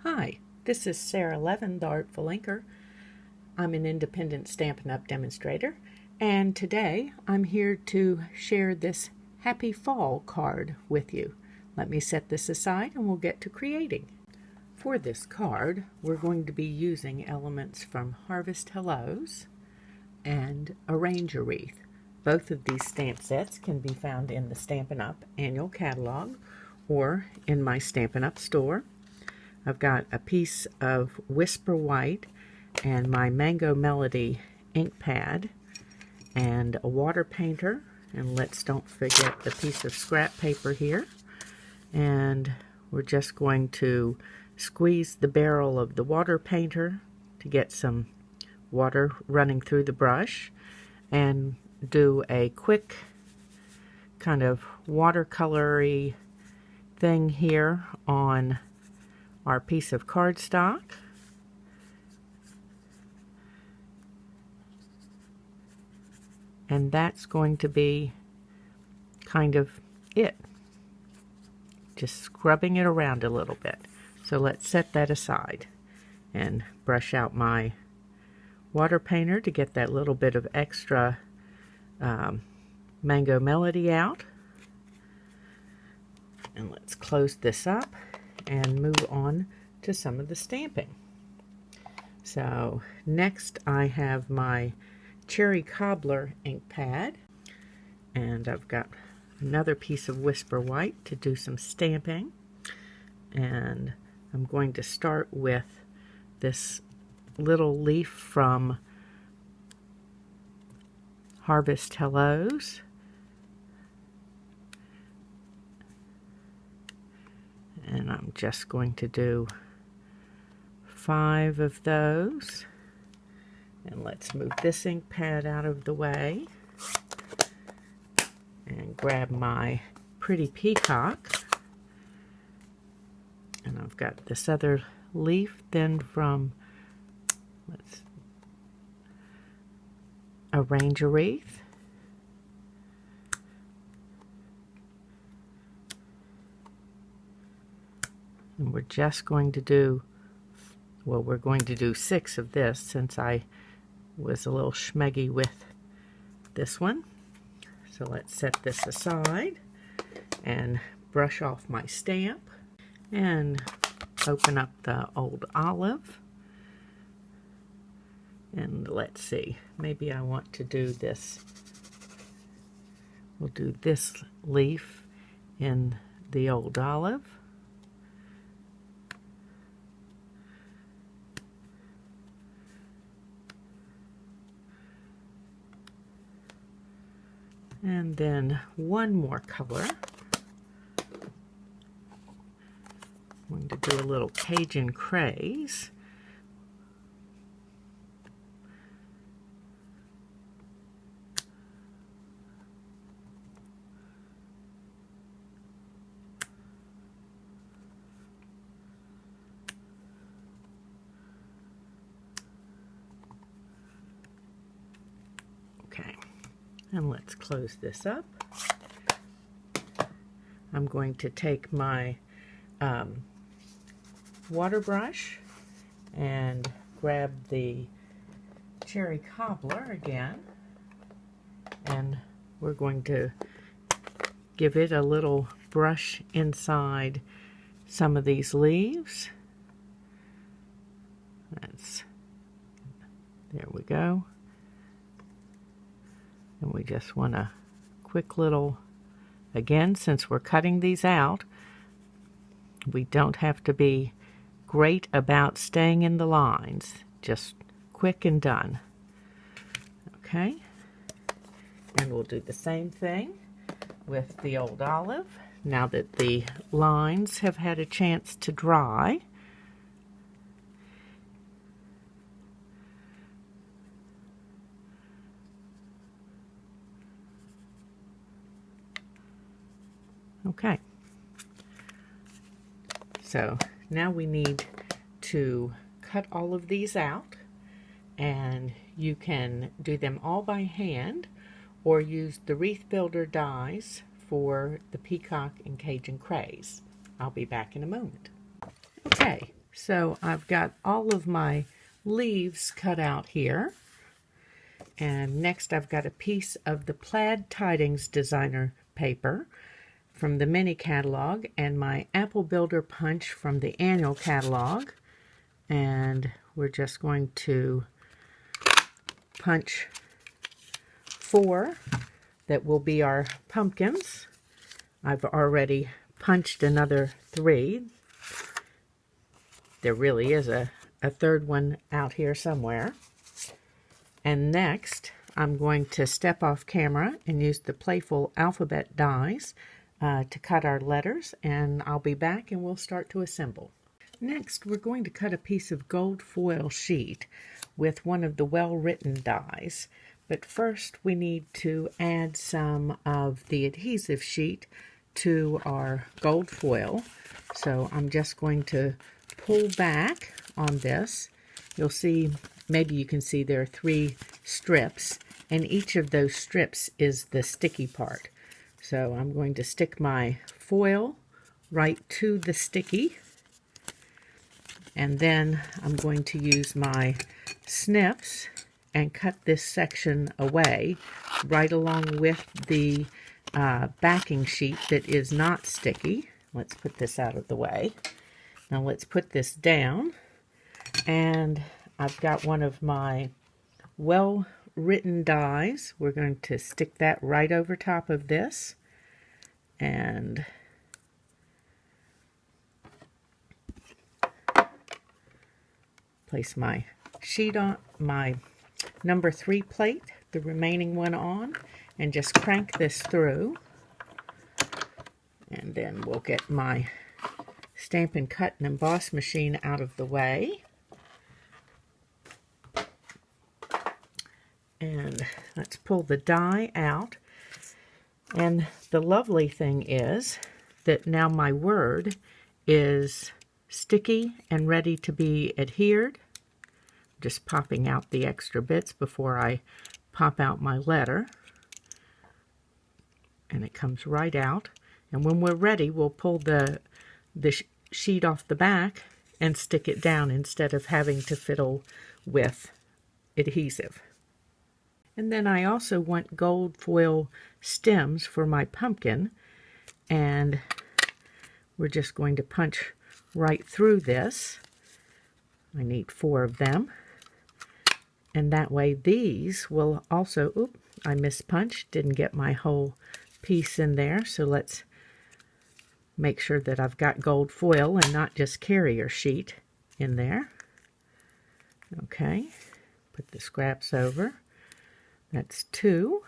Hi, this is Sara Levin, the Artful Inker. I'm an independent Stampin' Up! Demonstrator, and today I'm here to share this Happy Fall card with you. Let me set this aside and we'll get to creating. For this card, we're going to be using elements from Harvest Hellos and Arrange a Wreath. Both of these stamp sets can be found in the Stampin' Up! Annual Catalog or in my Stampin' Up! Store. I've got a piece of Whisper White and my Mango Melody ink pad and a water painter, and let's don't forget the piece of scrap paper here. And we're just going to squeeze the barrel of the water painter to get some water running through the brush and do a quick kind of watercolory thing here on our piece of cardstock. And that's going to be kind of it. Just scrubbing it around a little bit. So let's set that aside and brush out my water painter to get that little bit of extra Mango Melody out. And let's close this up and move on to some of the stamping. So next I have my Cherry Cobbler ink pad, and I've got another piece of Whisper White to do some stamping, and I'm going to start with this little leaf from Harvest Hellos. And I'm just going to do 5 of those. And let's move this ink pad out of the way and grab my pretty peacock. And I've got this other leaf then from, let's Arrange a Wreath. And we're just going to do, well, we're going to do 6 of this since I was a little schmeggy with this one. So let's set this aside and brush off my stamp and open up the old olive. And let's see, maybe I want to do this. We'll do this leaf in the old olive. And then one more color. I'm going to do a little Cajun Craze. Okay. And let's close this up. I'm going to take my water brush and grab the Cherry Cobbler again, and we're going to give it a little brush inside some of these leaves. There we go. And we just want a quick little, again, since we're cutting these out, we don't have to be great about staying in the lines. Just quick and done. Okay. And we'll do the same thing with the old olive. Now that the lines have had a chance to dry, okay, so now we need to cut all of these out, and you can do them all by hand or use the Wreath Builder dies for the peacock and Cajun Craze. I'll be back in a moment. Okay, So I've got all of my leaves cut out here. And next I've got a piece of the Plaid Tidings designer paper from the mini catalog and my Apple Builder punch from the annual catalog. And we're just going to punch 4 that will be our pumpkins. I've already punched another 3. There really is a third one out here somewhere. And next, I'm going to step off camera and use the playful alphabet dies to cut our letters, and I'll be back and we'll start to assemble. Next, we're going to cut a piece of gold foil sheet with one of the well-written dies. But first, we need to add some of the adhesive sheet to our gold foil. So I'm just going to pull back on this. You'll see, maybe you can see there are 3 strips, and each of those strips is the sticky part. So I'm going to stick my foil right to the sticky, and then I'm going to use my snips and cut this section away right along with the backing sheet that is not sticky. Let's put this out of the way. Now let's put this down, and I've got one of my well-written dies. We're going to stick that right over top of this, and place my sheet on, my number 3 plate, the remaining one on, and just crank this through. And then we'll get my Stampin' Cut and Emboss machine out of the way. And let's pull the die out. And the lovely thing is that now my word is sticky and ready to be adhered. Just popping out the extra bits before I pop out my letter. And it comes right out. And when we're ready, we'll pull the sheet off the back and stick it down instead of having to fiddle with adhesive. And then I also want gold foil stems for my pumpkin, and we're just going to punch right through this. I need 4 of them, and that way these will also, oop, I mispunched, didn't get my whole piece in there, so let's make sure that I've got gold foil and not just carrier sheet in there. Okay, put the scraps over. That's 2.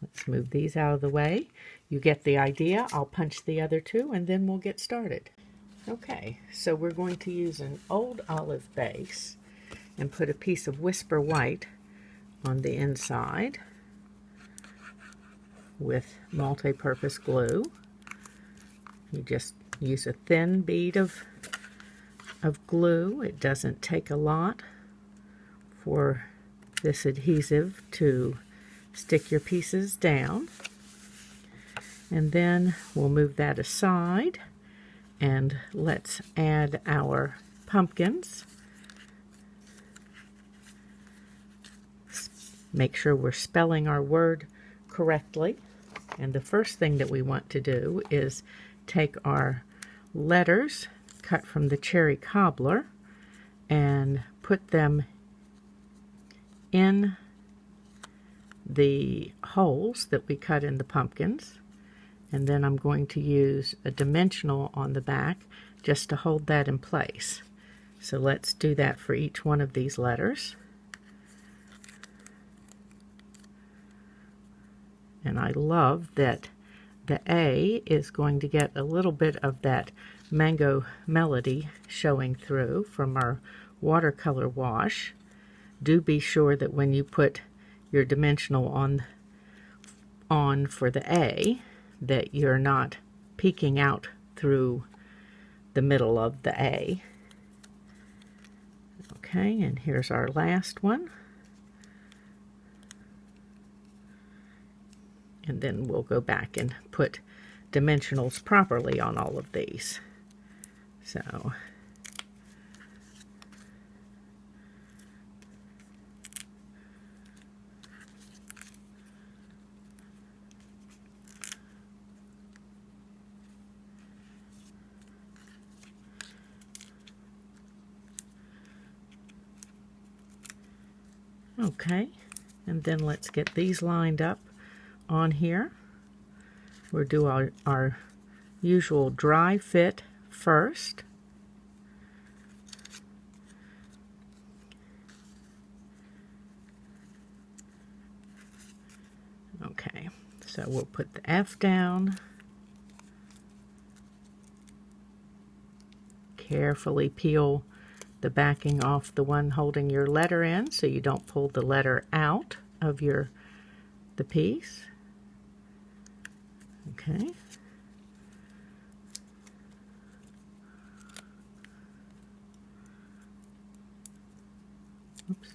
Let's move these out of the way. You get the idea. I'll punch the other 2 and then we'll get started. Okay, so we're going to use an old olive base and put a piece of Whisper White on the inside with multi-purpose glue. You just use a thin bead of glue. It doesn't take a lot for this adhesive to stick your pieces down. And then we'll move that aside, and let's add our pumpkins. Make sure we're spelling our word correctly. And the first thing that we want to do is take our letters cut from the cherry cobbler and put them in the holes that we cut in the pumpkins. And then I'm going to use a dimensional on the back just to hold that in place. So let's do that for each one of these letters. And I love that the A is going to get a little bit of that mango melody showing through from our watercolor wash. Do be sure that when you put your dimensional on for the A, that you're not peeking out through the middle of the A. Okay, and here's our last one. And then we'll go back and put dimensionals properly on all of these. So okay, and then let's get these lined up on here. We'll do our usual dry fit first. Okay, so we'll put the F down. Carefully peel the backing off the one holding your letter in so you don't pull the letter out of the piece. Okay. Oops.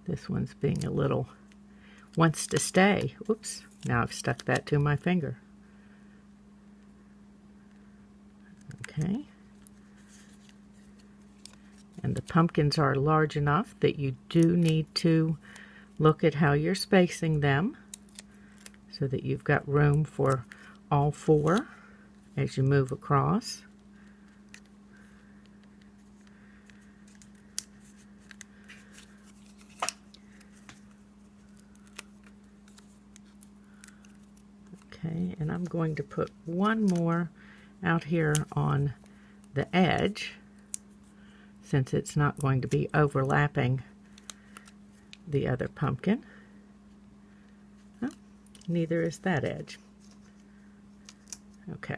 This one's being a little, wants to stay. Oops, now I've stuck that to my finger. Okay. And the pumpkins are large enough that you do need to look at how you're spacing them so that you've got room for all four as you move across. Okay, and I'm going to put one more out here on the edge since it's not going to be overlapping the other pumpkin. Oh, neither is that edge. Okay.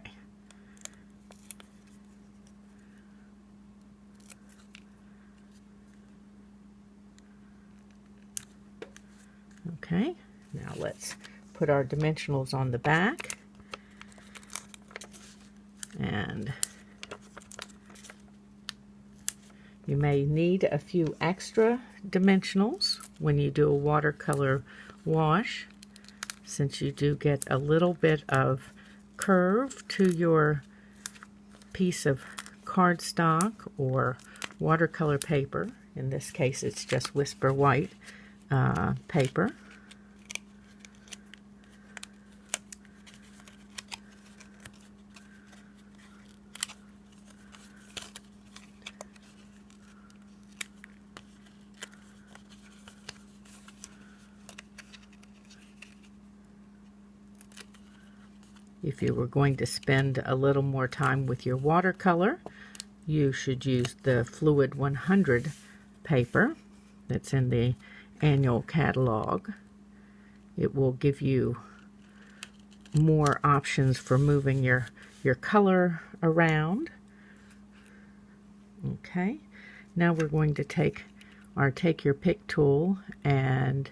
Okay, now let's put our dimensionals on the back. And you may need a few extra dimensionals when you do a watercolor wash, since you do get a little bit of curve to your piece of cardstock or watercolor paper. In this case, it's just Whisper White paper. If you were going to spend a little more time with your watercolor, you should use the Fluid 100 paper that's in the annual catalog. It will give you more options for moving your color around. Okay, now we're going to take our Take Your Pick tool and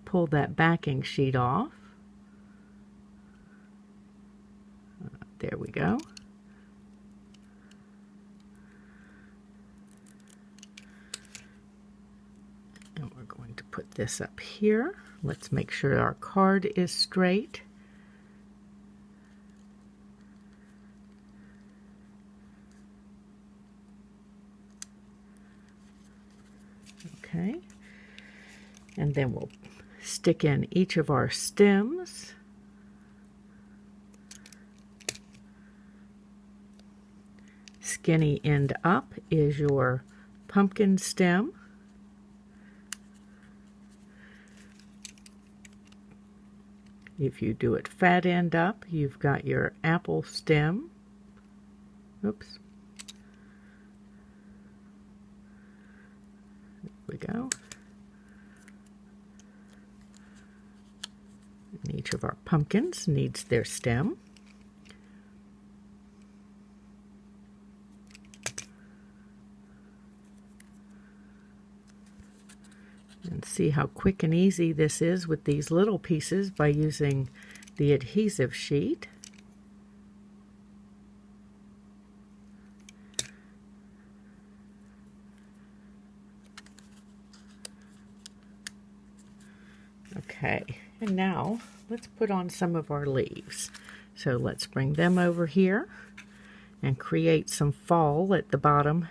pull that backing sheet off. There we go. And we're going to put this up here. Let's make sure our card is straight. Okay. And then we'll stick in each of our stems. Skinny end up is your pumpkin stem. If you do it fat end up, you've got your apple stem. Oops. There we go. And each of our pumpkins needs their stem. And see how quick and easy this is with these little pieces by using the adhesive sheet. Okay, and now let's put on some of our leaves. So let's bring them over here and create some fall at the bottom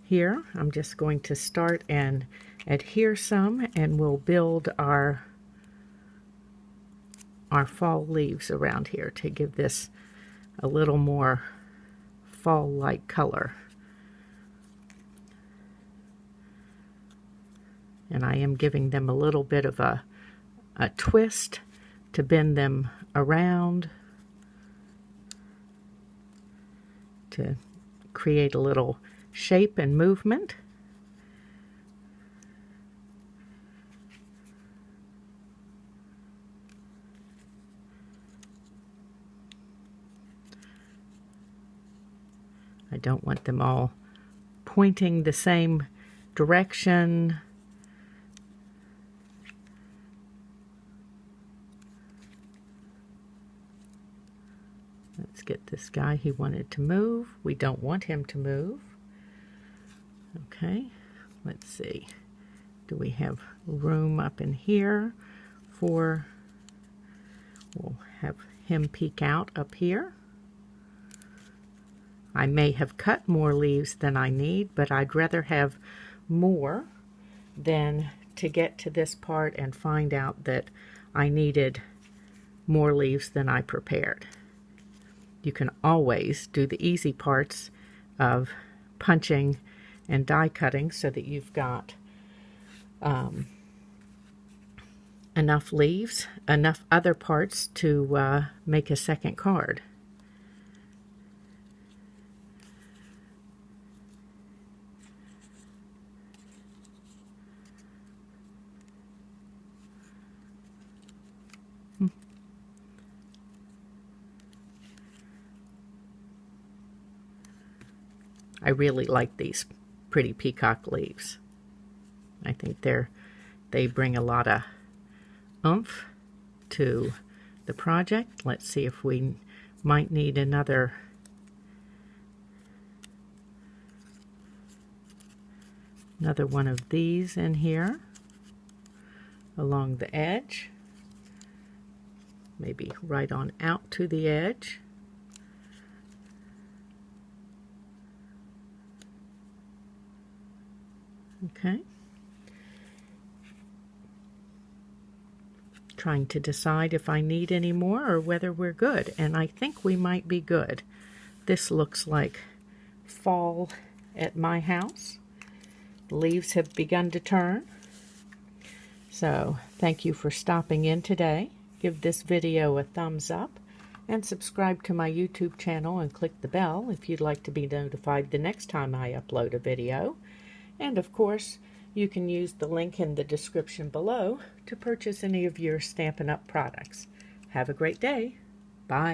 here. I'm just going to start and adhere some, and we'll build our fall leaves around here to give this a little more fall-like color. And I am giving them a little bit of a twist to bend them around to create a little shape and movement. I don't want them all pointing the same direction. Let's get this guy. He wanted to move. We don't want him to move. Okay, let's see. Do we have room up in here for... We'll have him peek out up here. I may have cut more leaves than I need, but I'd rather have more than to get to this part and find out that I needed more leaves than I prepared. You can always do the easy parts of punching and die cutting so that you've got enough leaves, enough other parts to make a second card. I really like these pretty peacock leaves. I think they bring a lot of oomph to the project. Let's see if we might need another one of these in here along the edge. Maybe right on out to the edge. Okay. Trying to decide if I need any more or whether we're good, and I think we might be good. This looks like fall at my house. The leaves have begun to turn. So thank you for stopping in today. Give this video a thumbs up and subscribe to my YouTube channel and click the bell if you'd like to be notified the next time I upload a video. And of course, you can use the link in the description below to purchase any of your Stampin' Up! Products. Have a great day. Bye.